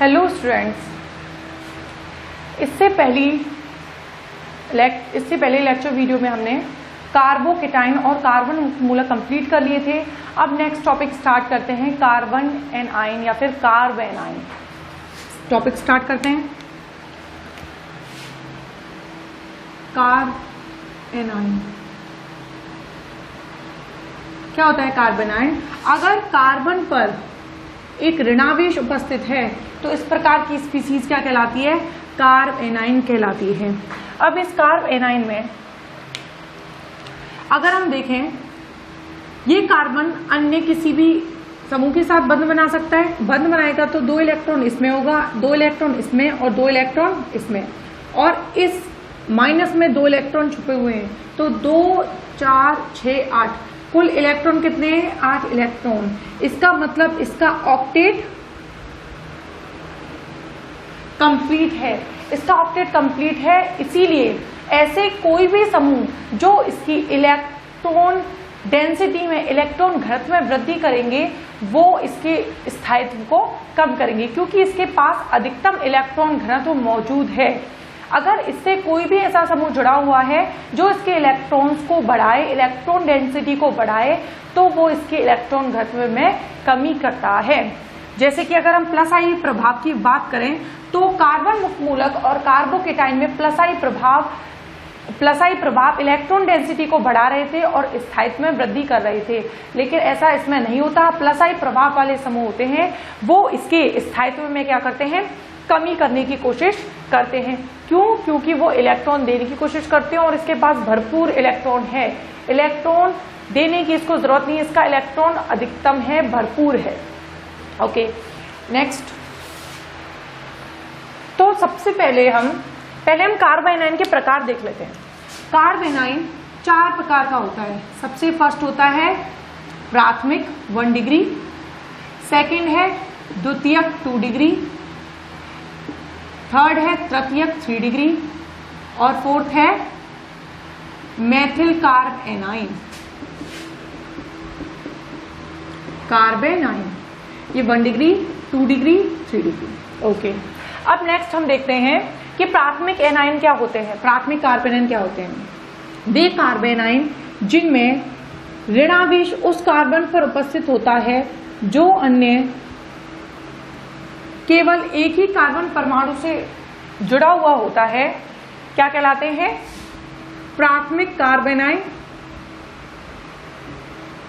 Hello students, इससे पहले lecture video में हमने कार्बोकेटाइन और कार्बन मूलक कंप्लीट कर लिए थे। अब नेक्स्ट टॉपिक स्टार्ट करते हैं, कार्बन एनाइन या फिर कार्ब एनाइन। टॉपिक स्टार्ट करते हैं, कार्ब एनाइन। क्या होता है कार्बन एनाइन? अगर कार्बन पर एक ऋणावेश उपस्थित है तो इस प्रकार की स्पीसीज क्या कहलाती है? कार्ब एनाइन कहलाती है। अब इस कार्ब एनाइन में अगर हम देखें, ये कार्बन अन्य किसी भी समूह के साथ बंध बना सकता है। बंध बनाएगा तो 2 इलेक्ट्रॉन इसमें होगा, 2 इलेक्ट्रॉन इसमें और 2 इलेक्ट्रॉन इसमें, और इस माइनस में 2 इलेक्ट्रॉन छुपे हुए हैं। तो 2, 4, 6, 8 कुल इलेक्ट्रॉन कितने हैं? 8 इलेक्ट्रॉन। इसका मतलब इसका ऑक्टेट कंप्लीट है। इसका ऑक्टेट कंप्लीट है, इसीलिए ऐसे कोई भी समूह जो इसकी इलेक्ट्रॉन डेंसिटी में, इलेक्ट्रॉन घनत्व में वृद्धि करेंगे, वो इसके स्थायित्व को कम करेंगे, क्योंकि इसके पास अधिकतम इलेक्ट्रॉन घनत्व मौजूद है। अगर इससे कोई भी ऐसा समूह जुड़ा हुआ है जो इसके इलेक्ट्रॉन्स को बढ़ाए, इलेक्ट्रॉन डेंसिटी को बढ़ाए, तो वो इसके इलेक्ट्रॉन घनत्व में कमी करता है। जैसे कि अगर हम प्लस आई प्रभाव की बात करें तो कार्बन मुक्त मूलक और कार्बोकेटाइन में प्लस आई प्रभाव इलेक्ट्रॉन डेंसिटी को बढ़ा रहे थे और स्थायित्व में वृद्धि कर रहे थे, लेकिन ऐसा इसमें नहीं होता। प्लस आई प्रभाव वाले समूह होते हैं वो इसके स्थायित्व में क्या करते हैं? कमी करने की कोशिश करते हैं। क्यों? क्योंकि वो इलेक्ट्रॉन देने की कोशिश करते हैं और इसके पास भरपूर इलेक्ट्रॉन है। इलेक्ट्रॉन देने की इसको जरूरत नहीं है, इसका इलेक्ट्रॉन अधिकतम है, भरपूर है। Okay, next. तो सबसे पहले हम कार्ब एनाइन के प्रकार देख लेते हैं। कार्ब एनाइन 4 प्रकार का होता है। सबसे फर्स्ट होता है प्राथमिक 1 डिग्री, सेकंड है द्वितीयक 2 डिग्री, थर्ड है तृतीयक 3 डिग्री और फोर्थ है methyl carb A9. Carb A9 ये 1 डिग्री, 2 डिग्री, 3 डिग्री। ओके, अब नेक्स्ट हम देखते हैं कि प्राथमिक एनाइन क्या होते हैं। प्राथमिक कार्ब एनाइन क्या होते हैं? वे कार्ब एनाइन जिनमें ऋणावेश उस कार्बन पर उपस्थित होता है जो अन्य केवल एक ही कार्बन परमाणु से जुड़ा हुआ होता है, क्या कहलाते हैं? प्राथमिक कार्ब एनाइन।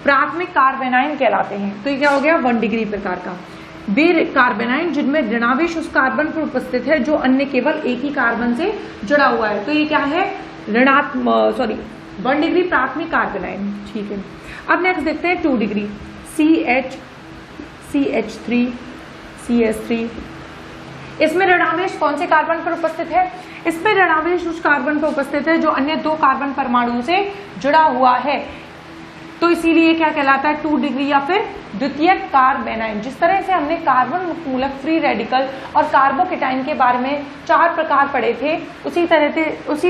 प्राथमिक कार्ब एनाइन कहलाते हैं। तो ये क्या हो गया? 1 डिग्री प्रकार का। वे कार्ब एनाइन जिनमें ऋणावेश उस कार्बन पर उपस्थित है जो अन्य केवल एक ही कार्बन से जुड़ा हुआ है। तो ये क्या है? 1 डिग्री प्राथमिक कार्ब एनाइन। ठीक है, अब नेक्स्ट देखते हैं 2 डिग्री, CH3, CH3। इसमें ऋणावेश कौन से कार्बन पर उपस्थित है? इसमें ऋणावेश उस कार्बन पर उपस्थित है जो अन्य 2 कार्बन परमाणुओं से जुड़ा हुआ है। तो इसीलिए क्या कहलाता है? 2 डिग्री या फिर द्वितीयक कार्ब एनाइन। जिस तरह से हमने कार्बन मुक्त मूलक, फ्री रेडिकल और कार्बोकेटाइन के बारे में 4 प्रकार पढ़े थे, उसी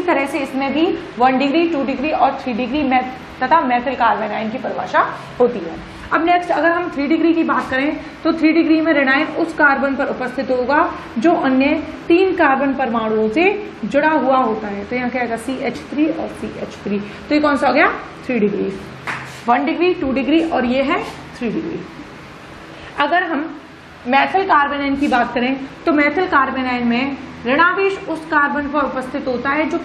तरह से इसमें भी 1 डिग्री, 2 डिग्री और 3 डिग्री तथा मेथिल कार्ब एनाइन की परिभाषा होती है। अब नेक्स्ट अगर हम 3 डिग्री की बात करें तो 3 डिग्री में ऋणायन उस कार्बन पर उपस्थित होगा जो अन्य 3 कार्बन परमाणुओं से जुड़ा हुआ होता है। तो यहाँ क्या आएगा? CH3 और CH3। तो ये कौन सा हो गया? 3 डिग्री। 1 डिग्री, 2 डिग्री और ये है 3 डिग्री। अगर हम मेथिल कार्ब एनाइन की बात करें तो मेथिल कार्ब एनाइन में ऋणावेश उस कार्बन पर उपस्थित होता है जो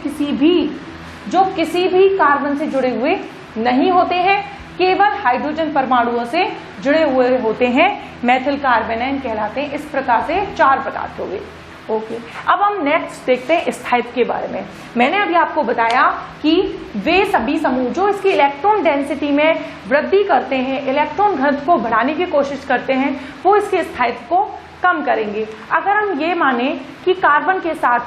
किसी भी कार्बन से जुड़े हुए नहीं होते हैं, केवल हाइड्रोजन परमाणुओं से जुड़े हुए होते हैं, मेथिल कार्ब एनाइन कहलाते हैं। इस प्रकार से 4 प्रकार के हो गए। ओके, अब हम नेक्स्ट देखते हैं स्थायित्व के बारे में। मैंने अभी आपको बताया कि वे सभी समूह जो इसकी इलेक्ट्रॉन डेंसिटी में वृद्धि करते हैं, इलेक्ट्रॉन घनत्व को बढ़ाने की कोशिश करते हैं, वो इसके स्थायित्व को कम करेंगे। अगर हम ये माने कि कार्बन के साथ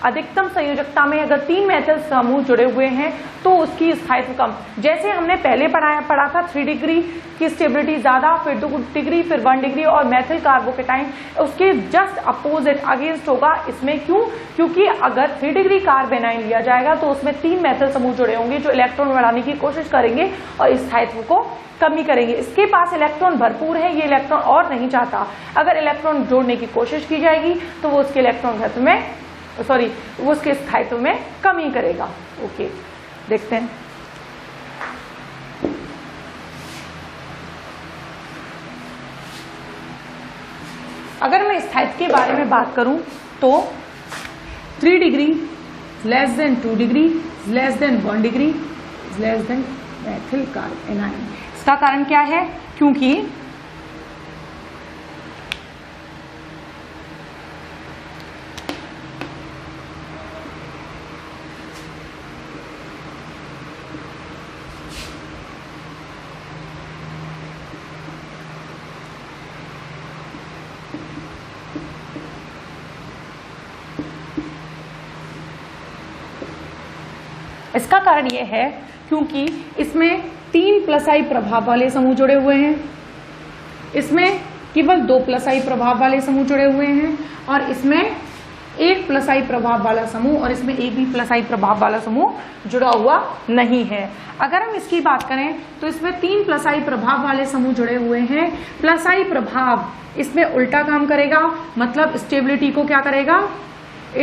अधिकतम संयोजकता में अगर 3 मेथल समूह जुड़े हुए हैं तो उसकी स्थायित्व कम। जैसे हमने पहले पढ़ा था 3 डिग्री की स्टेबिलिटी ज्यादा, फिर 2 डिग्री, फिर 1 डिग्री, और मेथिल कार्बोकेटाइन उसके जस्ट अपोजिट अगेंस्ट होगा। इसमें क्यों? क्योंकि अगर 3 डिग्री कार्बेनाइन लिया जाएगा तो उसमें 3 मेथल समूह जुड़े होंगे जो इलेक्ट्रॉन बढ़ाने की कोशिश करेंगे और स्थायित्व को कमी करेंगे। इसके पास इलेक्ट्रॉन भरपूर है, ये इलेक्ट्रॉन और नहीं चाहता। अगर इलेक्ट्रॉन जोड़ने की कोशिश की जाएगी तो वो उसके इलेक्ट्रॉन घनत्व में वो उसके स्थायित्व में कमी करेगा। ओके, देखते हैं। अगर मैं स्थायित्व के बारे में बात करूं तो 3 degree less than 2 degree less than 1 degree less than methyl कार्बेनाइन। इसका कारण क्या है? क्योंकि इसका कारण यह है क्योंकि इसमें 3 I प्रभाव वाले समूह जुड़े हुए हैं, इसमें केवल 2 I प्रभाव वाले समूह जुड़े हुए हैं, और इसमें 1 I प्रभाव वाला समूह, और इसमें एक भी I प्रभाव वाला समूह जुड़ा हुआ नहीं है। अगर हम इसकी बात करें तो इसमें 3 I प्रभाव वाले समूह जुड़े हुए हैं। I प्रभाव इसमें उल्टा काम करेगा, मतलब स्टेबिलिटी को क्या करेगा?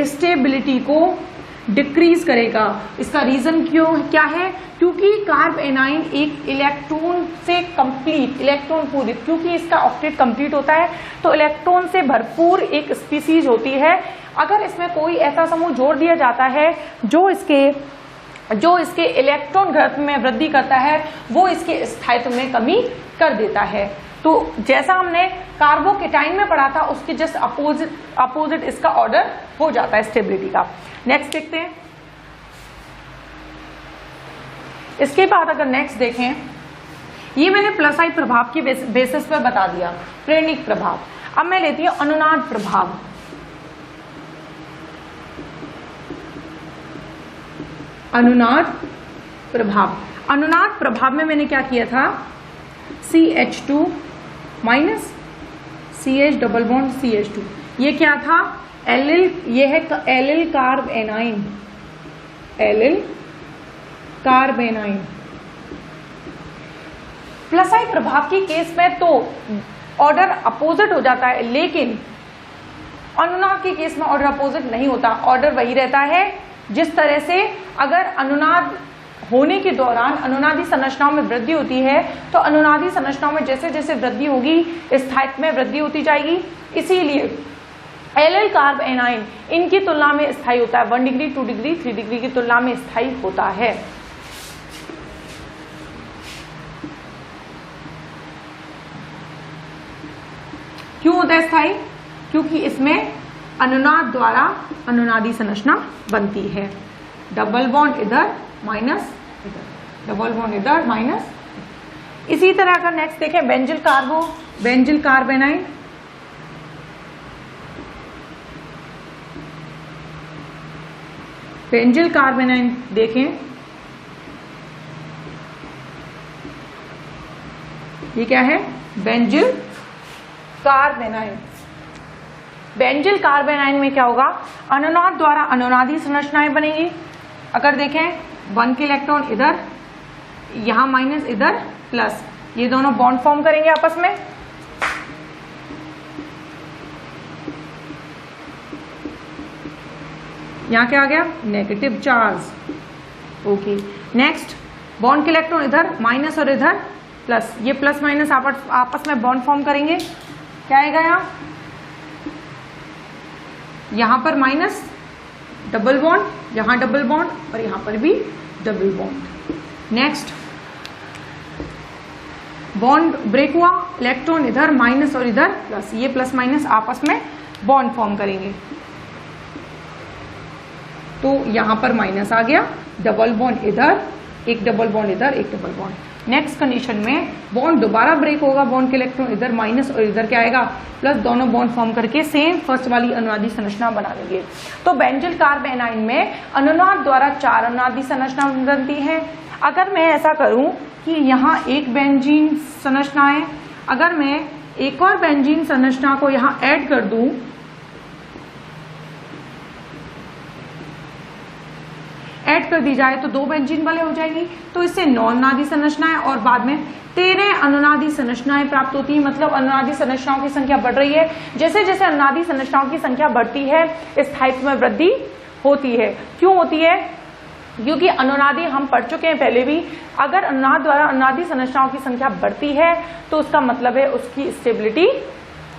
स्टेबिलिटी को डिक्रीज करेगा। इसका रीजन क्या है? क्योंकि कार्बेनाइन एक इलेक्ट्रॉन से कंप्लीट, इलेक्ट्रॉन पूरित, क्योंकि इसका ऑक्टेट कंप्लीट होता है तो इलेक्ट्रॉन से भरपूर एक स्पीसीज होती है। अगर इसमें कोई ऐसा समूह जोड़ दिया जाता है जो इसके इलेक्ट्रॉन घनत्व में वृद्धि करता है, वो इसके स्थायित्व में कमी कर देता है। तो जैसा हमने कार्बोकेटाइन में पढ़ा था उसके जस्ट अपोजिट इसका ऑर्डर हो जाता है स्टेबिलिटी का। नेक्स्ट देखते हैं। इसके बाद अगर नेक्स्ट देखें, ये मैंने I प्रभाव के बेसिस पर बता दिया, प्रेरणिक प्रभाव। अब मैं लेती हूं अनुनाद प्रभाव। अनुनाद प्रभाव में मैंने क्या किया था? CH2 minus CH double bond CH2, ये क्या था? एलिल, ये है allyl carbanion, allyl carbanion. I प्रभाव की केस में तो ऑर्डर अपोजिट हो जाता है, लेकिन अनुनाद की केस में ऑर्डर अपोजिट नहीं होता, ऑर्डर वही रहता है। जिस तरह से अगर अनुनाद होने के दौरान अनुनादी संरचनाओं में वृद्धि होती है तो अनुनादी संरचनाओं में जैसे जैसे वृद्धि होगी स्थायित्व में वृद्धि होती जाएगी। इसीलिए एलिल कार्बेनाइन इनकी तुलना में स्थायी होता है, 1 डिग्री, 2 डिग्री, 3 डिग्री की तुलना में स्थायी होता है। क्यों होता है स्थायी? क्योंकि इसमें अनुनाद द्वारा अनुनादी संरचना बनती है। डबल बॉन्ड इधर माइनस इधर, डबल बॉन्ड इधर माइनस। इसी तरह अगर नेक्स्ट देखें बेंजिल कार्बेनाइन, बेंजिल कार्बेनाइन देखें, ये क्या है? बेंजिल कार्बेनाइन। बेंजिल कार्बेनाइन में क्या होगा? अनुनाद द्वारा अनुनादी संरचनाएं बनेगी। अगर देखें 1 के इलेक्ट्रॉन इधर, यहां माइनस, इधर प्लस, ये दोनों बॉन्ड फॉर्म करेंगे आपस में। यहां क्या आ गया? Negative charge. Okay, next bond के इलेक्ट्रॉन इधर माइनस और इधर प्लस, ये प्लस माइनस आपस में बॉन्ड फॉर्म करेंगे। क्या आएगा? यहां पर माइनस, डबल बॉन्ड, यहां डबल बॉन्ड और यहां पर भी double bond. Next bond break हुआ, इलेक्ट्रॉन इधर माइनस और इधर प्लस, ये प्लस माइनस आपस में बॉन्ड फॉर्म करेंगे। तो यहां पर माइनस आ गया, डबल बॉन्ड इधर, एक डबल बॉन्ड इधर, एक डबल बॉन्ड। नेक्स्ट कंडीशन में बॉन्ड दोबारा ब्रेक होगा, बॉन्ड के इलेक्ट्रॉन इधर माइनस और इधर क्या आएगा प्लस, दोनों बॉन्ड फॉर्म करके सेम फर्स्ट वाली अनुनादी संरचना बना लेंगे। तो बेंजिल कार्ब एनाइन में अनुनाद द्वारा 4 अनुनादी संरचना बनती है। अगर मैं ऐसा करूं कि यहाँ एक बेंजीन संरचना है, अगर मैं एक और बेंजीन संरचना को यहां ऐड कर दूं, ऐड कर दी जाए तो 2 बेंजीन वाले हो जाएगी, तो इससे 9 अनुनादी संरचनाएं और बाद में 13 अनुनादी संरचनाएं प्राप्त होती है। मतलब अनुनादी संरचनाओं की संख्या बढ़ रही है। जैसे जैसे अनुनादी संरचनाओं की संख्या बढ़ती है स्थायित्व में वृद्धि होती है। क्यों होती है? क्योंकि अनुनादी हम पढ़ चुके हैं पहले भी, अगर अनुनाद द्वारा अनुनादी संरचनाओं की संख्या बढ़ती है तो उसका मतलब है उसकी स्टेबिलिटी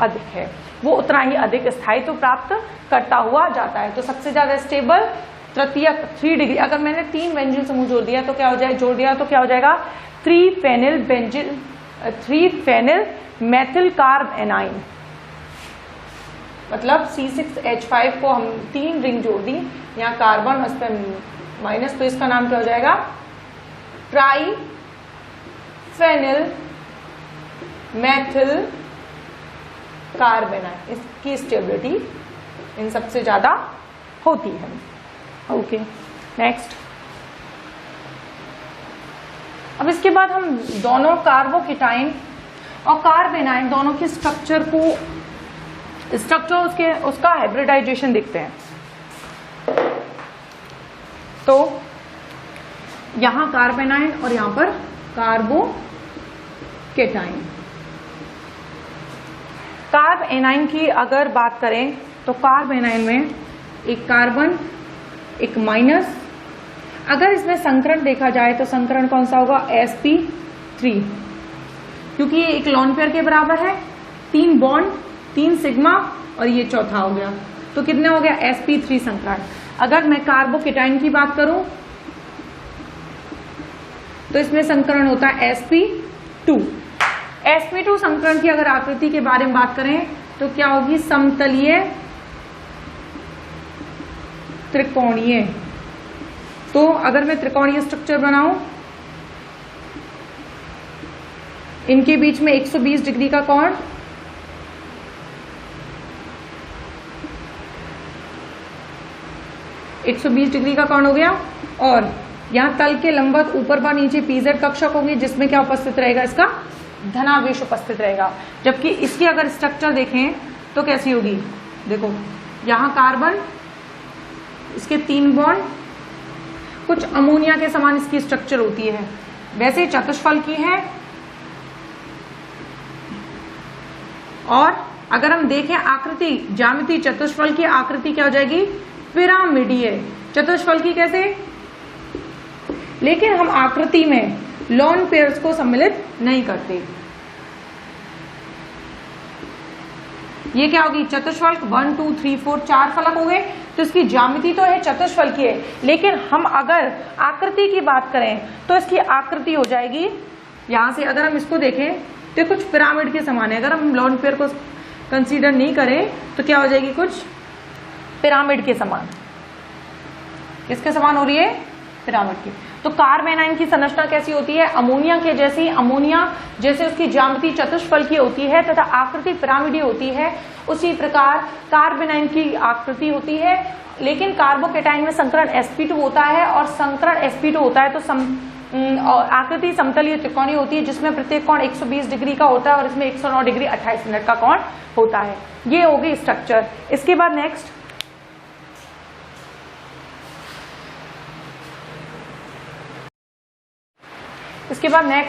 अधिक है, वो उतना ही अधिक स्थायित्व प्राप्त करता हुआ जाता है। तो सबसे ज्यादा स्टेबल तृतीयक 3 डिग्री, अगर मैंने 3 बेंजीन समूह जोड़ दिया तो क्या हो जाए, जोड़ दिया तो क्या हो जाएगा 3 फेनिल मेथिल कार्ब एनाइन, मतलब C6H5 को हम 3 रिंग जोड़ दी, यहाँ कार्बन उस पर माइनस, तो इसका नाम क्या हो जाएगा triphenylmethyl carbanion. इसकी स्टेबिलिटी इन सबसे ज्यादा होती है। Okay, next. अब इसके बाद हम दोनों कार्बोकेटाइन और कार्ब एनाइन दोनों के स्ट्रक्चर उसका हाइब्रिडाइजेशन देखते हैं। तो यहां कार्ब एनाइन और यहां पर कार्बोकेटाइन। कार्ब एनाइन की अगर बात करें तो कार्ब एनाइन में एक कार्बन एक माइनस, अगर इसमें संकरण देखा जाए तो संकरण कौन सा होगा sp3, क्योंकि ये एक लॉन पेयर के बराबर है, 3 बॉन्ड 3 सिग्मा और ये चौथा हो गया, तो कितने हो गया sp3 संकरण। अगर मैं कार्बोकेटाइन की बात करूं तो इसमें संकरण होता है sp2। sp2 संकरण की अगर आकृति के बारे में बात करें तो क्या होगी समतलीय त्रिकोणीय। तो अगर मैं त्रिकोणीय स्ट्रक्चर बनाऊं, इनके बीच में 120 डिग्री का कोण, हो गया, और यहां तल के लंबवत ऊपर व नीचे pz कक्षक होगी, जिसमें क्या उपस्थित रहेगा, इसका धनावेश उपस्थित रहेगा। जबकि इसकी अगर स्ट्रक्चर देखें तो कैसी होगी, देखो यहां कार्बन, इसके 3 बॉन्ड, कुछ अमोनिया के समान इसकी स्ट्रक्चर होती है, वैसे चतुष्फल की है। और अगर हम देखें आकृति, ज्यामिति चतुष्फल की आकृति क्या हो जाएगी पिरामिडीय। चतुष्फल की कैसे, लेकिन हम आकृति में लॉन पेयर्स को सम्मिलित नहीं करते। ये क्या होगी चतुष्फलक, 1 2 3 4 4 फलक हो गए, तो इसकी ज्यामिति तो है चतुष्फल की है, लेकिन हम अगर आकृति की बात करें तो इसकी आकृति हो जाएगी, यहां से अगर हम इसको देखें तो कुछ पिरामिड के समान है। अगर हम लॉन पेयर को कंसीडर नहीं करें तो क्या हो जाएगी, कुछ पिरामिड के समान। किसके समान हो रही है, पिरामिड की। तो कार्ब एनाइन की संरचना कैसी होती है, अमोनिया के जैसी, अमोनिया जैसे उसकी ज्यामिति चतुष्फल की होती है तथा आकृति पिरामिडीय होती है, उसी प्रकार कार्ब एनाइन की आकृति होती है। लेकिन कार्बोकेटाइन में संकरण sp2 होता है, और संकरण sp2 होता है तो आकृति समतलीय त्रिकोणीय होती है, जिसमें प्रत्येक कोण 120 डिग्री का होता है और इसमें 109 डिग्री 28 मिनट का कोण होता है। ये हो गई स्ट्रक्चर। इसके बाद नेक्स्ट,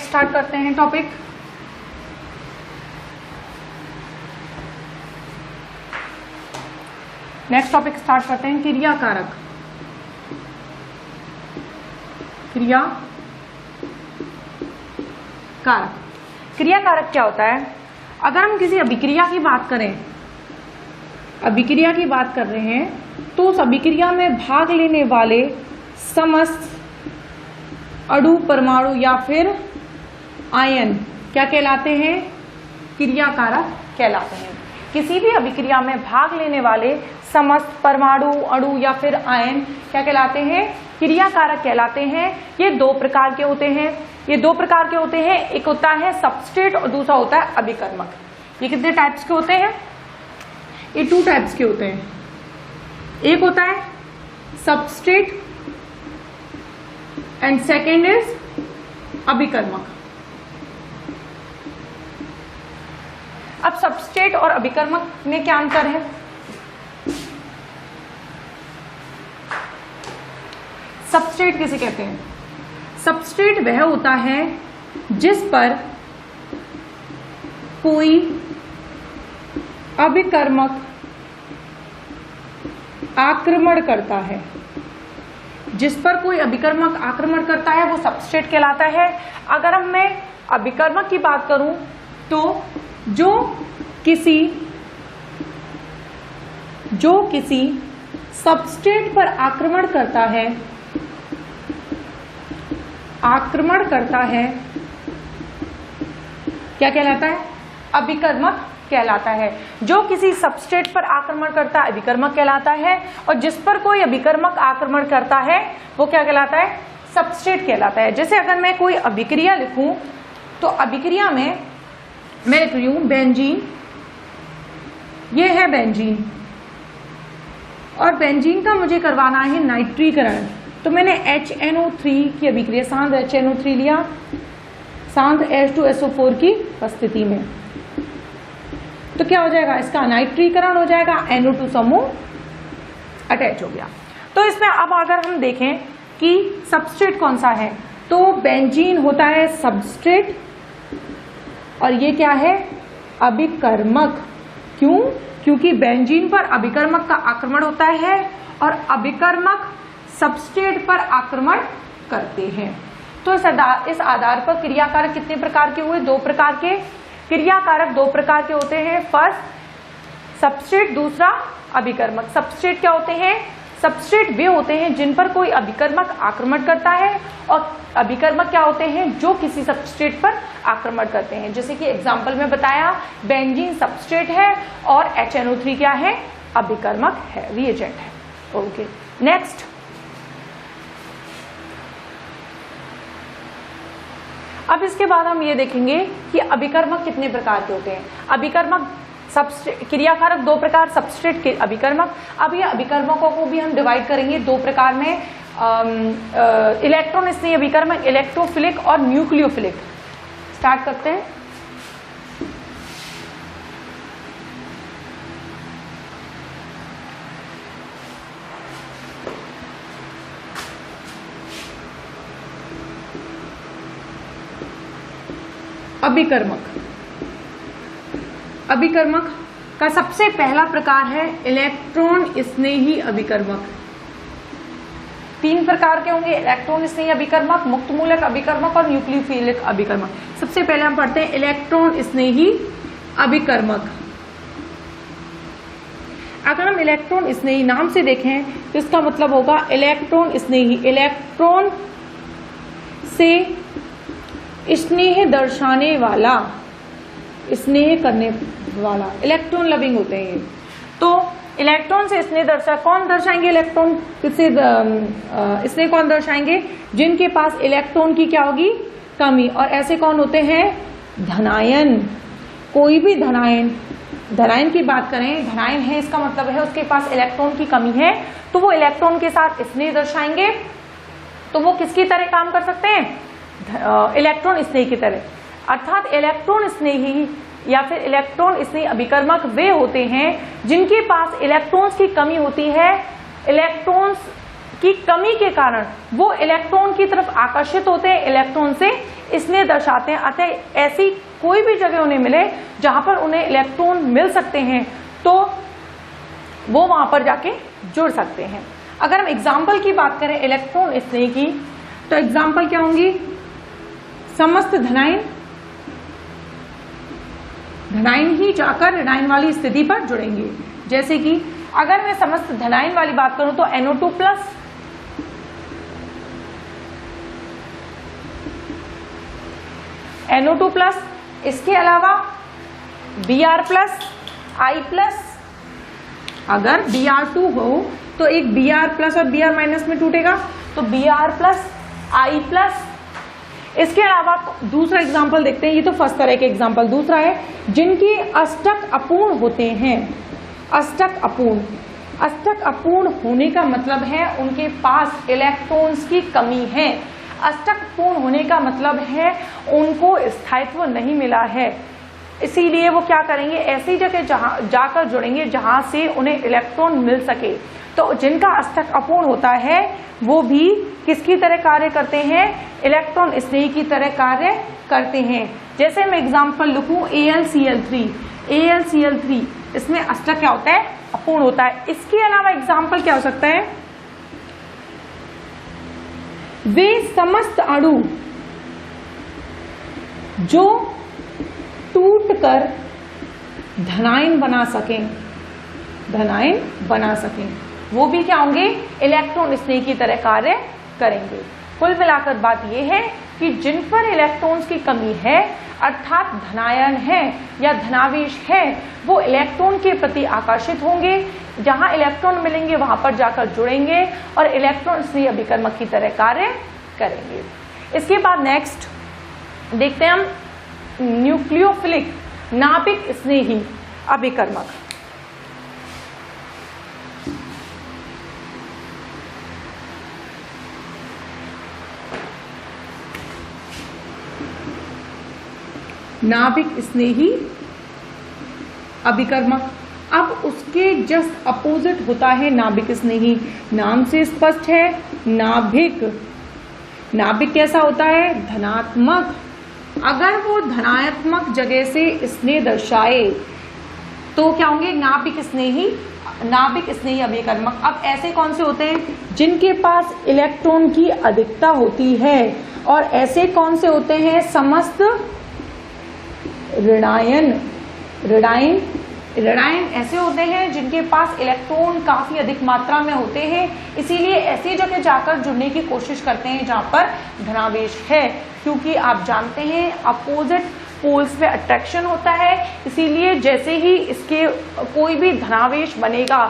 स्टार्ट करते हैं टॉपिक। नेक्स्ट टॉपिक स्टार्ट करते हैं क्रियाकारक। क्रियाकारक क्या होता है, अगर हम किसी अभिक्रिया की बात करें, अभिक्रिया की बात कर रहे हैं, तो उस अभिक्रिया में भाग लेने वाले समस्त अणु, परमाणु या फिर आयन क्या कहलाते हैं, क्रियाकारक कहलाते हैं। किसी भी अभिक्रिया में भाग लेने वाले समस्त परमाणु, अणु या फिर आयन क्या कहलाते हैं, क्रियाकारक कहलाते हैं। ये 2 प्रकार के होते हैं। ये दो प्रकार के होते हैं, एक होता है सबस्ट्रेट और दूसरा होता है अभिकर्मक। ये कितने टाइप्स के होते हैं? ये 2 टाइप्स के होते हैं। एक होता है सबस्ट्रेट एंड सेकेंड इज अभिकर्मक। अब सबस्ट्रेट और अभिकर्मक में क्या अंतर है? सबस्ट्रेट किसे कहते हैं? सबस्ट्रेट वह होता है जिस पर कोई अभिकर्मक आक्रमण करता है। जिस पर कोई अभिकर्मक आक्रमण करता है वो सबस्ट्रेट कहलाता है। अगर मैं अभिकर्मक की बात करूं तो जो किसी सबस्ट्रेट पर आक्रमण करता है क्या कहलाता है? अभिकर्मक कहलाता है। जो किसी सबस्ट्रेट पर आक्रमण करता है अभिकर्मक कहलाता है, और जिस पर कोई अभिकर्मक आक्रमण करता है वो क्या कहलाता है? सबस्ट्रेट कहलाता है। जैसे अगर मैं कोई अभिक्रिया लिखूं तो अभिक्रिया में मैं लिख रही हूं बेंजीन, ये है बेंजीन, और बेंजीन का मुझे करवाना है नाइट्रीकरण। तो मैंने HNO3 की अभिक्रिया, सांद्र HNO3 लिया सांद्र H2SO4 की उपस्थिति में, तो क्या हो जाएगा? इसका नाइट्रीकरण हो जाएगा, NO2 समूह अटैच हो गया। तो इसमें अब अगर हम देखें कि सबस्ट्रेट कौन सा है, तो बेंजीन होता है सबस्ट्रेट और ये क्या है? अभिकर्मक। क्यों? क्योंकि बेंजीन पर अभिकर्मक का आक्रमण होता है और अभिकर्मक सबस्ट्रेट पर आक्रमण करते हैं। तो इस आधार पर क्रियाकारक कितने प्रकार के हुए? 2 प्रकार के। क्रियाकारक 2 प्रकार के होते हैं, फर्स्ट सबस्ट्रेट, दूसरा अभिकर्मक। सबस्ट्रेट क्या होते हैं? सबस्ट्रेट वे होते हैं जिन पर कोई अभिकर्मक आक्रमण करता है, और अभिकर्मक क्या होते हैं? जो किसी सबस्ट्रेट पर आक्रमण करते हैं। जैसे कि एग्जांपल में बताया, बेंजीन सबस्ट्रेट है और HNO3 क्या है? अभिकर्मक है, रिएजेंट है। ओके, नेक्स्ट अब इसके बाद हम ये देखेंगे कि अभिकर्मक कितने प्रकार के होते हैं। अभिकर्मक क्रियाकारक 2 प्रकार, सबस्ट्रेट के अभिकर्मक। अब ये अभिकर्मकों को भी हम डिवाइड करेंगे 2 प्रकार में, इलेक्ट्रॉन स्नेही अभिकर्मक, इलेक्ट्रोफिलिक और न्यूक्लियोफिलिक। स्टार्ट करते हैं। अभिकर्मक का सबसे पहला प्रकार है इलेक्ट्रॉन स्नेही अभिकर्मक। 3 प्रकार के होंगे, इलेक्ट्रॉन स्नेही अभिकर्मक, मुक्त मूलक अभिकर्मक और न्यूक्लियोफिलिक अभिकर्मक। सबसे पहले हम पढ़ते हैं इलेक्ट्रॉन स्नेही अभिकर्मक। अगर हम इलेक्ट्रॉन स्नेही नाम से देखें तो इसका मतलब होगा इलेक्ट्रॉन स्नेही, इलेक्ट्रॉन से स्नेह दर्शाने वाला, स्नेह करने वाला, इलेक्ट्रॉन लविंग होते हैं ये। तो इलेक्ट्रॉन से स्नेह कौन दर्शाएंगे? इलेक्ट्रॉन किससे स्नेह कौन दर्शाएंगे? जिनके पास इलेक्ट्रॉन की क्या होगी? कमी। और ऐसे कौन होते हैं? धनायन। कोई भी धनायन की बात करें, धनायन है इसका मतलब है उसके पास इलेक्ट्रॉन की कमी है, तो वो इलेक्ट्रॉन के साथ स्नेह दर्शाएंगे। तो वो किसकी तरह काम कर सकते हैं? इलेक्ट्रॉन स्नेही की तरह। अर्थात इलेक्ट्रॉन स्नेही या फिर इलेक्ट्रॉन स्नेही अभिकर्मक वे होते हैं जिनके पास इलेक्ट्रॉन्स की कमी होती है। इलेक्ट्रॉन्स की कमी के कारण वो इलेक्ट्रॉन की तरफ आकर्षित होते हैं, इलेक्ट्रॉन से स्नेह दर्शाते हैं। अतः ऐसी कोई भी जगह उन्हें मिले जहां पर उन्हें इलेक्ट्रॉन मिल सकते हैं तो वो वहां पर जाके जुड़ सकते हैं। अगर हम एग्जाम्पल की बात करें इलेक्ट्रॉन स्नेही की, तो एग्जाम्पल क्या होंगी? समस्त धनायन ही जाकर ऋणायन वाली स्थिति पर जुड़ेंगे। जैसे कि अगर मैं समस्त धनायन वाली बात करूं तो NO2+, NO2+, इसके अलावा Br+, I+। अगर Br2 हो तो एक Br+ और Br- में टूटेगा, तो Br+, I+। इसके अलावा दूसरा एग्जाम्पल देखते हैं, ये तो फर्स्ट तरह के एग्जाम्पल। दूसरा है जिनके अष्टक अपूर्ण होते हैं। अष्टक अपूर्ण, अष्टक अपूर्ण होने का मतलब है उनके पास इलेक्ट्रॉन्स की कमी है। अष्टक पूर्ण होने का मतलब है उनको स्थायित्व नहीं मिला है, इसीलिए वो क्या करेंगे, ऐसी जगह जाकर जुड़ेंगे जहां से उन्हें इलेक्ट्रॉन मिल सके। तो जिनका अष्टक अपूर्ण होता है वो भी किसकी तरह कार्य करते हैं, इलेक्ट्रॉन स्नेही की तरह कार्य करते हैं। जैसे मैं एग्जांपल लिखूं AlCl3, AlCl3 इसमें अष्टक क्या होता है, अपूर्ण होता है। इसके अलावा एग्जांपल क्या हो सकता है, वे समस्त अणु जो टूटकर धनायन बना सकें, धनायन बना सकें, वो भी क्या होंगे, इलेक्ट्रॉन स्नेही की तरह कार्य करेंगे। कुल मिलाकर बात यह है कि जिन पर इलेक्ट्रॉन्स की कमी है अर्थात धनायन है या धनावेश है, वो इलेक्ट्रॉन के प्रति आकर्षित होंगे, जहां इलेक्ट्रॉन मिलेंगे वहां पर जाकर जुड़ेंगे और इलेक्ट्रॉन स्नेही अभिकर्मक की तरह कार्य करेंगे। इसके बाद नेक्स्ट देखते हैं हम न्यूक्लियोफिलिक नाभिक स्नेही अभिकर्मक। नाभिक स्नेही अभिकर्मक, अब उसके जस्ट अपोजिट होता है नाभिक स्नेही। नाम से स्पष्ट है, नाभिक, नाभिक कैसा होता है, धनात्मक। अगर वो धनात्मक जगह से स्नेह दर्शाए तो क्या होंगे, नाभिक स्नेही, नाभिक स्नेही अभिकर्मक। अब ऐसे कौन से होते हैं, जिनके पास इलेक्ट्रॉन की अधिकता होती है, और ऐसे कौन से होते हैं, समस्त ऋणायन, ऋणायन, ऋणायन ऐसे होते हैं जिनके पास इलेक्ट्रॉन काफी अधिक मात्रा में होते हैं, इसीलिए ऐसी जगह जाकर जुड़ने की कोशिश करते हैं जहां पर धनावेश है, क्योंकि आप जानते हैं अपोजिट पोल्स पे अट्रैक्शन होता है, इसीलिए जैसे ही इसके कोई भी धनावेश बनेगा,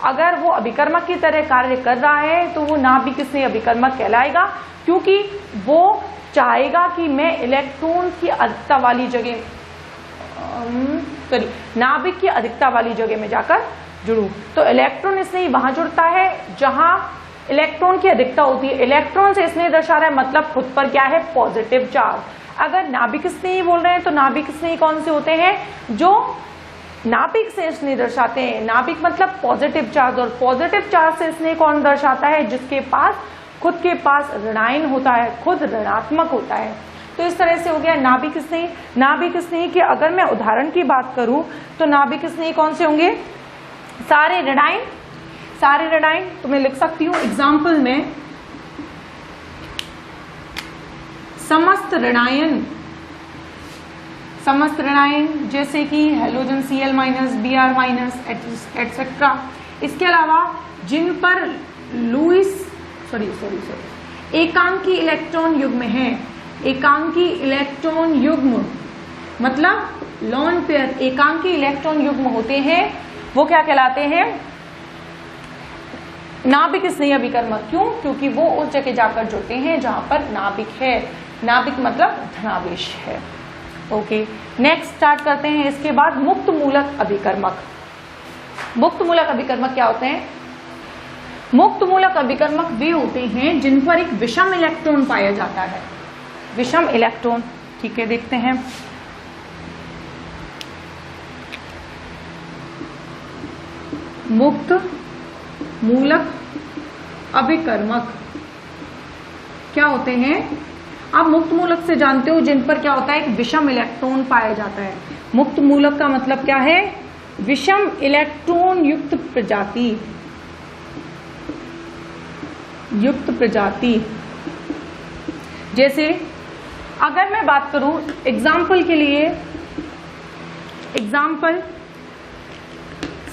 अगर वो अभिकर्मक की तरह कार्य कर रहा है तो वो नाभिक स्नेही अभिकर्मक कहलाएगा, क्योंकि वो चाहेगा कि मैं इलेक्ट्रॉन की अधिकता वाली जगह नाभिक की अधिकता वाली जगह में जाकर जुड़ूं। तो इलेक्ट्रॉन स्नेही वहां जुड़ता है जहां इलेक्ट्रॉन की अधिकता होती है। इलेक्ट्रॉन से स्नेह दर्शा रहा है मतलब खुद पर क्या है, पॉजिटिव चार्ज। अगर नाभिक स्नेही बोल रहे हैं तो नाभिक स्नेही कौन से होते हैं, जो नाभिक से स्नेह दर्शाते हैं। नाभिक मतलब पॉजिटिव चार्ज, और पॉजिटिव चार्ज से स्नेह कौन दर्शाता है, जिसके पास खुद के पास ऋणायन होता है, खुद ऋणात्मक होता है। तो इस तरह से हो गया नाभिक स्नेही। नाभिक स्नेही के अगर मैं उदाहरण की बात करूं तो नाभिक स्नेही कौन से होंगे, सारे ऋणायन, सारे ऋणायन। तो मैं लिख सकती हूं एग्जाम्पल में, समस्त ऋणायन, समस्त ऋणायन जैसे कि halogen Cl minus, Br minus etcetera. इसके अलावा जिन पर लुईस एकांकी इलेक्ट्रॉन युग्म है, एकांकी इलेक्ट्रॉन युग्म मतलब लॉन पेयर, एकांकी इलेक्ट्रॉन युग्म होते हैं, वो क्या कहलाते हैं, नाभिक स्नेही अभिकर्मक। क्यों, क्योंकि वो उस जगह जाकर जुड़ते हैं जहां पर नाभिक है। नाभिक मतलब धनावेश है। ओके, नेक्स्ट स्टार्ट करते हैं। इसके बाद मुक्त मूलक अभिकर्मक। मुक्त मूलक अभिकर्मक क्या होते हैं, मुक्त मूलक अभिकर्मक वे होते हैं जिन पर एक विषम इलेक्ट्रॉन पाया जाता है, विषम इलेक्ट्रॉन। ठीक है, देखते हैं। मुक्त मूलक अभिकर्मक क्या होते हैं, आप मुक्त मूलक से जानते हो जिन पर क्या होता है, एक विषम इलेक्ट्रॉन पाया जाता है। मुक्त मूलक का मतलब क्या है, विषम इलेक्ट्रॉन युक्त प्रजाति, युक्त प्रजाति। जैसे अगर मैं बात करूं एग्जाम्पल के लिए, एग्जाम्पल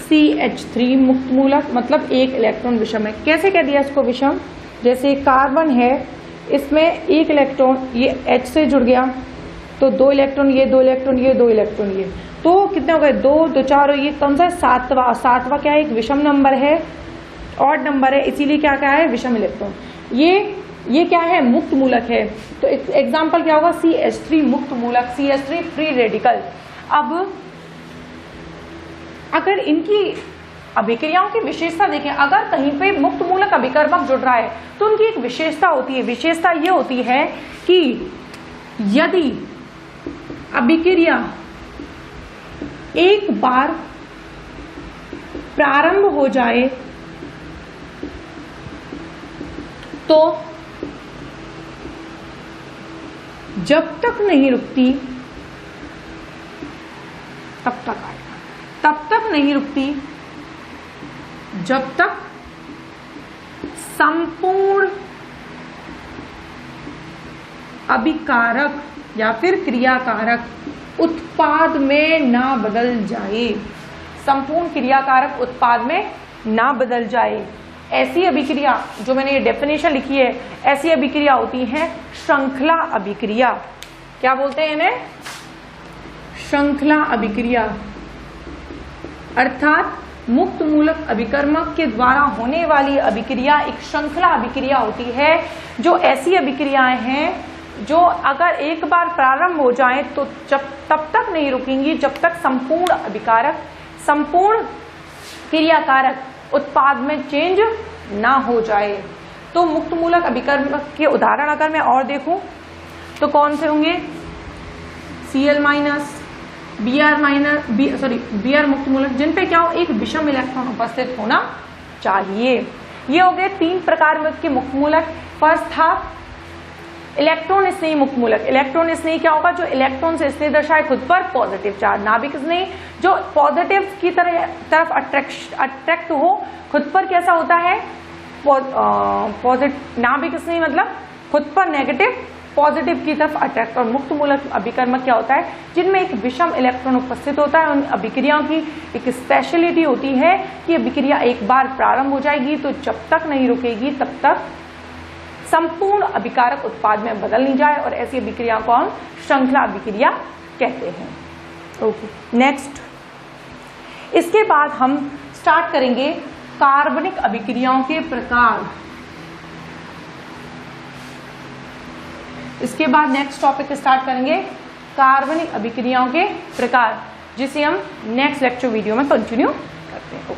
CH3 मुक्त मूलक मतलब एक इलेक्ट्रॉन विषम है। कैसे कह दिया इसको विषम, जैसे कार्बन है, इसमें एक इलेक्ट्रॉन ये H से जुड़ गया तो 2 इलेक्ट्रॉन ये, 2 इलेक्ट्रॉन ये, 2 इलेक्ट्रॉन ये, तो कितने हो गए, 2 2 4, ये कौन सा, सातवां क्या है, एक विषम नंबर है, ऑड नंबर है, इसीलिए क्या क्या है, विषम इलेक्ट्रॉन। ये ये क्या है, मुक्त मूलक है। तो एग्जाम्पल क्या होगा, CH3 मुक्त मूलक, CH3 फ्री रेडिकल। अब अगर इनकी अभिक्रियाओं की विशेषता देखें, अगर कहीं पे मुक्त मूलक अभिकर्मक जुड़ रहा है तो उनकी एक विशेषता होती है, विशेषता ये होती है कि यदि अभिक्रिया एक बार प्रारंभ हो जाए तो जब तक नहीं रुकती तब तक नहीं रुकती जब तक संपूर्ण अभिकारक या फिर क्रियाकारक उत्पाद में ना बदल जाए, संपूर्ण क्रियाकारक उत्पाद में ना बदल जाए। ऐसी अभिक्रिया, जो मैंने ये डेफिनेशन लिखी है, ऐसी अभिक्रिया होती है श्रृंखला अभिक्रिया। क्या बोलते हैं इन्हें, श्रृंखला अभिक्रिया। अर्थात मुक्त मूलक अभिकर्मक के द्वारा होने वाली अभिक्रिया एक श्रृंखला अभिक्रिया होती है, जो ऐसी अभिक्रियाएं हैं जो अगर एक बार प्रारंभ हो जाएं तो तब तक नहीं रुकेंगी जब तक संपूर्ण अभिकारक, संपूर्ण क्रियाकारक उत्पाद में चेंज ना हो जाए। तो मुक्त मूलक अभिकर्मक के उदाहरण अगर मैं और देखूं तो कौन से होंगे, Cl माइनस, Br मुक्त मूलक, जिन पे क्या हो, एक विषम इलेक्ट्रॉन उपस्थित होना चाहिए। ये हो गए 3 प्रकार के मुक्त मूलक। फर्स्ट था इलेक्ट्रॉन स्नेही मुक्त मूलक। इलेक्ट्रॉन स्नेही क्या होगा, जो इलेक्ट्रॉन से स्नेह दर्शाए खुद पर पॉजिटिव चार्ज। नाभिक स्नेही जो पॉजिटिव की तरफ अट्रैक्ट हो, खुद पर कैसा होता है, पॉजिटिव। नाभिक स्नेही मतलब खुद पर नेगेटिव, पॉजिटिव की तरफ अट्रैक्ट। और मुक्त मूलक अभिकर्मक क्या होता है, जिनमें एक विषम इलेक्ट्रॉन उपस्थित होता है। उन अभिक्रियाओं की एक स्पेशलिटी होती है कि अभिक्रिया एक बार प्रारंभ हो जाएगी तो जब तक नहीं रुकेगी तब तक संपूर्ण अभिकारक उत्पाद में बदल नहीं जाए, और ऐसी अभिक्रिया को हम श्रृंखला अभिक्रिया कहते हैं। ओके, नेक्स्ट, इसके बाद हम स्टार्ट करेंगे कार्बनिक अभिक्रियाओं के प्रकार। इसके बाद नेक्स्ट टॉपिक स्टार्ट करेंगे कार्बनिक अभिक्रियाओं के प्रकार, जिसे हम नेक्स्ट लेक्चर वीडियो में कंटिन्यू करते हैं।